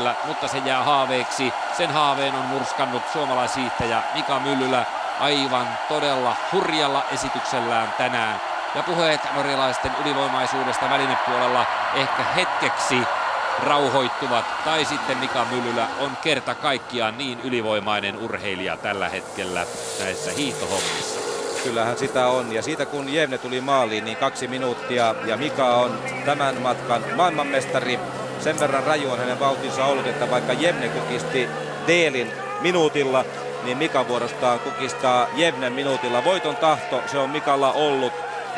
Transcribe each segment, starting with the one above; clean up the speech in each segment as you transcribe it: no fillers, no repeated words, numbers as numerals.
Myllylä, mutta se jää haaveeksi. Sen haaveen on murskannut suomalaishiihtäjä Mika Myllylä aivan todella hurjalla esityksellään tänään. Ja puheet norjalaisten ylivoimaisuudesta välinepuolella ehkä hetkeksi rauhoittuvat, tai sitten Mika Myllylä on kerta kaikkiaan niin ylivoimainen urheilija tällä hetkellä näissä hiihtohommissa. Kyllähän sitä on, ja siitä kun Jevne tuli maaliin, niin 2 minuuttia, ja Mika on tämän matkan maailmanmestari. Sen verran raju on hänen vauhtinsa ollut, että vaikka Jevne kukisti Deelin minuutilla, niin Mika vuorostaan kukistaa Jevnen minuutilla. Voiton tahto, se on Mikalla ollut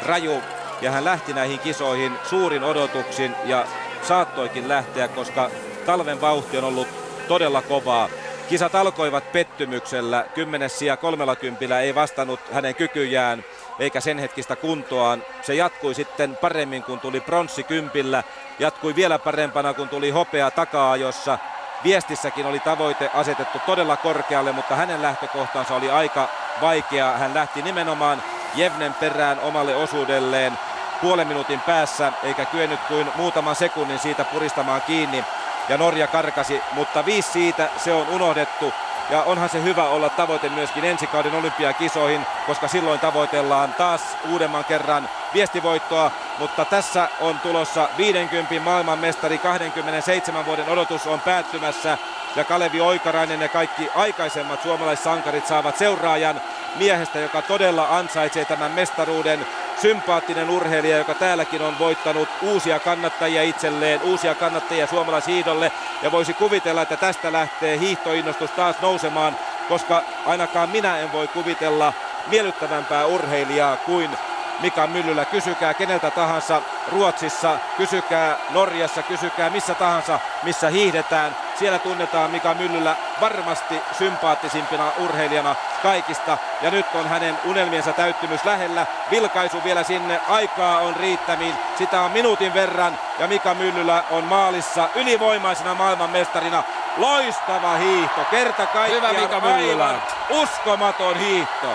raju, ja hän lähti näihin kisoihin suurin odotuksin, ja saattoikin lähteä, koska talven vauhti on ollut todella kovaa. Kisat alkoivat pettymyksellä. 10 sija 30 ei vastannut hänen kykyjään eikä sen hetkistä kuntoaan. Se jatkui sitten paremmin, kun tuli pronssi 10. Jatkui vielä parempana, kun tuli hopea taka-ajossa. Viestissäkin oli tavoite asetettu todella korkealle, mutta hänen lähtökohtansa oli aika vaikea. Hän lähti nimenomaan Jevnen perään omalle osuudelleen puolen minuutin päässä, eikä kyennyt kuin muutaman sekunnin siitä puristamaan kiinni. Ja Norja karkasi, mutta 5 siitä se on unohdettu. Ja onhan se hyvä olla tavoite myöskin ensi kauden olympiakisoihin, koska silloin tavoitellaan taas uudemman kerran viestivoittoa. Mutta tässä on tulossa 50 maailmanmestari, 27 vuoden odotus on päättymässä. Ja Kalevi Oikarainen ja kaikki aikaisemmat suomalaissankarit saavat seuraajan miehestä, joka todella ansaitsee tämän mestaruuden. Sympaattinen urheilija, joka täälläkin on voittanut uusia kannattajia itselleen, uusia kannattajia suomalaishiihdolle. Ja voisi kuvitella, että tästä lähtee hiihtoinnostus taas nousemaan, koska ainakaan minä en voi kuvitella miellyttävämpää urheilijaa kuin Mika Myllylä. Kysykää keneltä tahansa Ruotsissa, kysykää Norjassa, kysykää missä tahansa, missä hiihdetään. Siellä tunnetaan Mika Myllylä varmasti sympaattisimpina urheilijana kaikista. Ja nyt on hänen unelmiensa täyttymys lähellä. Vilkaisu vielä sinne, aikaa on riittämin. Sitä on minuutin verran ja Mika Myllylä on maalissa ylivoimaisena maailmanmestarina. Loistava hiihto, kerta kaikkiaan aivan uskomaton hiihto.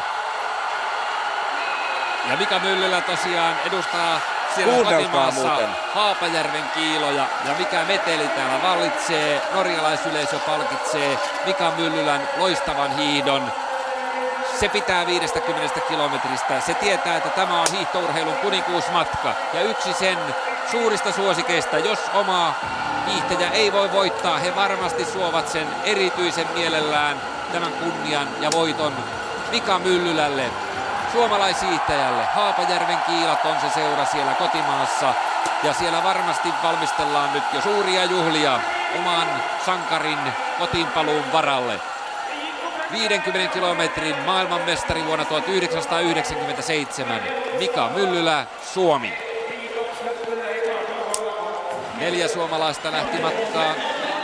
Ja Mika Myllylä tosiaan edustaa siellä kotimaassa Haapajärven kiiloja. Ja mikä meteli täällä vallitsee, norjalaisyleisö palkitsee Mika Myllylän loistavan hiihdon. Se pitää 50 kilometristä. Se tietää, että tämä on hiihtourheilun kuninkuusmatka. Ja yksi sen suurista suosikeista, jos oma hiihtäjä ei voi voittaa, he varmasti suovat sen erityisen mielellään tämän kunnian ja voiton Mika Myllylälle. Suomalaishiihtäjälle. Haapajärven kiilat on se seura siellä kotimaassa. Ja siellä varmasti valmistellaan nyt jo suuria juhlia oman sankarin kotiinpaluun varalle. 50 kilometrin maailmanmestari vuonna 1997. Mika Myllylä, Suomi. 4 suomalaista lähti matkaan,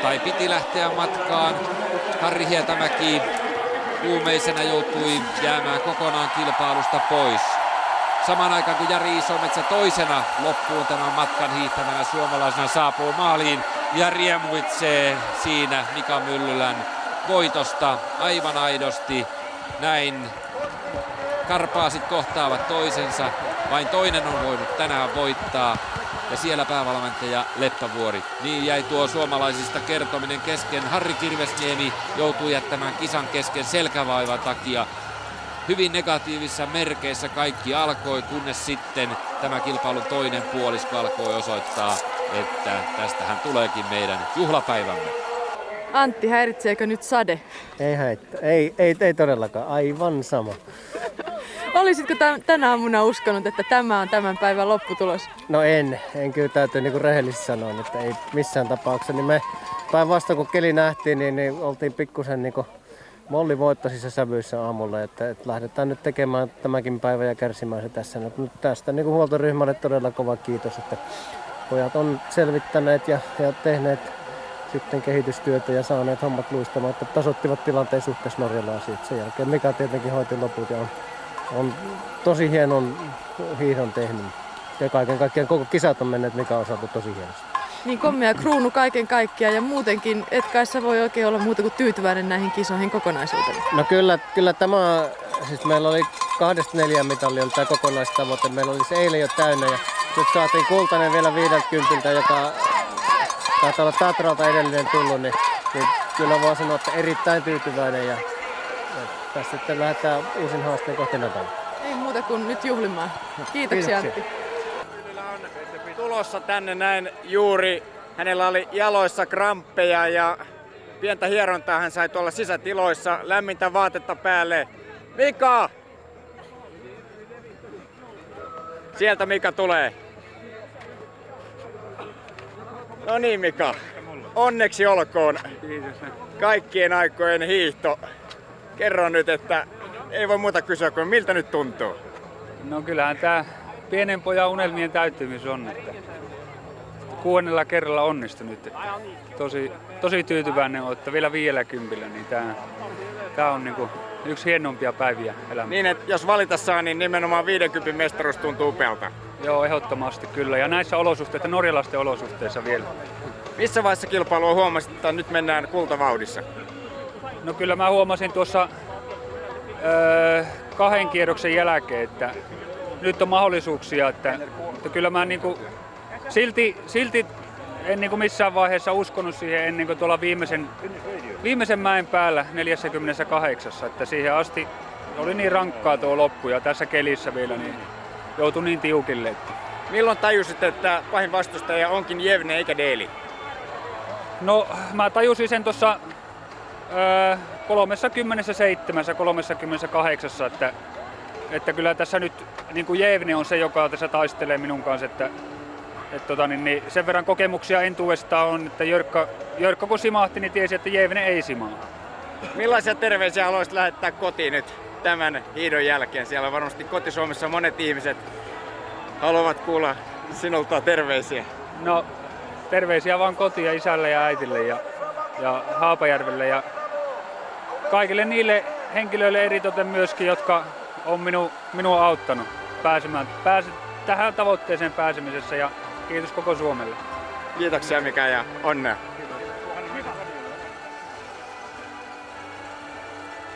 tai piti lähteä matkaan. Harri Hietamäki viimeisenä joutui jäämään kokonaan kilpailusta pois. Samaan aikaan kun Jari Isometsä toisena loppuun tämän matkan hiihtämänä suomalaisena saapuu maaliin ja riemuitsee siinä Mika Myllylän voitosta aivan aidosti. Näin karpaasit kohtaavat toisensa. Vain toinen on voinut tänään voittaa. Ja siellä päävalmentaja Leppävuori. Niin jäi tuo suomalaisista kertominen kesken. Harri Kirvesniemi joutui jättämään kisan kesken selkävaivan takia. Hyvin negatiivisissa merkeissä kaikki alkoi, kunnes sitten tämä kilpailun toinen puolisko alkoi osoittaa, että tästähän tuleekin meidän juhlapäivämme. Antti, häiritseekö nyt sade? Ei haittaa. Ei todellakaan. Aivan sama. Olisitko tänä aamuna uskonut, että tämä on tämän päivän lopputulos? No en kyllä täytyy niin rehellisesti sanoa, että ei missään tapauksessa. Niin me päinvastoin kun keli nähtiin, niin oltiin pikkusen niin mollivoittoisissa sävyissä aamulla, että lähdetään nyt tekemään tämäkin päivä ja kärsimään se tässä. Nyt tästä niin huoltoryhmälle todella kova kiitos, että pojat on selvittäneet ja tehneet sitten kehitystyötä ja saaneet hommat luistamaan, että tasoittivat tilanteen suhteessa norjalaisiin. Sen jälkeen Mika tietenkin hoiti loput ja on tosi hienon hiihdon tehnyt. Ja kaiken kaikkiaan koko kisat on menneet Mika on saatu tosi hienosti. Niin kommea kruunu kaiken kaikkiaan ja muutenkin et kai sä voi oikein olla muuta kuin tyytyväinen näihin kisoihin kokonaisuuteen. No kyllä tämä, siis meillä oli 2-4 mitalia oli tämä kokonaistavoite. Meillä oli se eilen jo täynnä ja nyt saatiin kultainen vielä 50, joka taitaa olla Tatralta edellinen tullut, niin kyllä voi sanoa, että erittäin tyytyväinen. Ja tässä sitten lähdetään uusin haasteen kohti Natalaa. Ei muuta kuin nyt juhlimaan. Kiitoksia Antti. Tulossa tänne näin juuri. Hänellä oli jaloissa kramppeja ja pientä hierontaa hän sai tuolla sisätiloissa. Lämmintä vaatetta päälle. Mika! Sieltä Mika tulee. No niin Mika, onneksi olkoon. Kaikkien aikojen hiihto. Kerro nyt, että ei voi muuta kysyä kuin miltä nyt tuntuu? No kyllähän tää pienen pojan unelmien täyttymys on, että 6. kerralla onnistunut. Tosi tyytyväinen on, että vielä 50, niin tää on niinku yksi hienompia päiviä elämässä. Niin, että jos valita saa, niin nimenomaan 50 mestaruus tuntuu upealta. Joo, ehdottomasti kyllä. Ja näissä olosuhteissa, norjalaisten olosuhteissa vielä. Missä vaiheessa kilpailua huomasit, että nyt mennään kultavauhdissa? No kyllä mä huomasin tuossa 2 kierroksen jälkeen, että nyt on mahdollisuuksia, että kyllä mä niinku silti en niinku missään vaiheessa uskonut siihen ennen kuin tuolla viimeisen mäen päällä 48, että siihen asti oli niin rankkaa tuo loppu ja tässä kelissä vielä niin joutui niin tiukille. Että. Milloin tajusit, että pahin vastustaja onkin Jevne eikä Deli? No mä tajusin sen tuossa 37, 38, että kyllä tässä nyt niin kuin Jevne on se, joka tässä taistelee minun kanssa, että niin sen verran kokemuksia entuudestaan on, että Jörkka kun simahti, niin tiesi, että Jevne ei simaa. Millaisia terveisiä haluaisit lähettää kotiin nyt tämän hiidon jälkeen? Siellä on varmasti koti-Suomessa monet ihmiset haluavat kuulla sinulta terveisiä. No, terveisiä vaan kotiin isälle ja äitille ja Haapajärvelle ja kaikille niille henkilöille eritoten myöskin, jotka on minua auttanut tähän tavoitteeseen pääsemisessä ja kiitos koko Suomelle. Kiitoksia Mika ja onnea.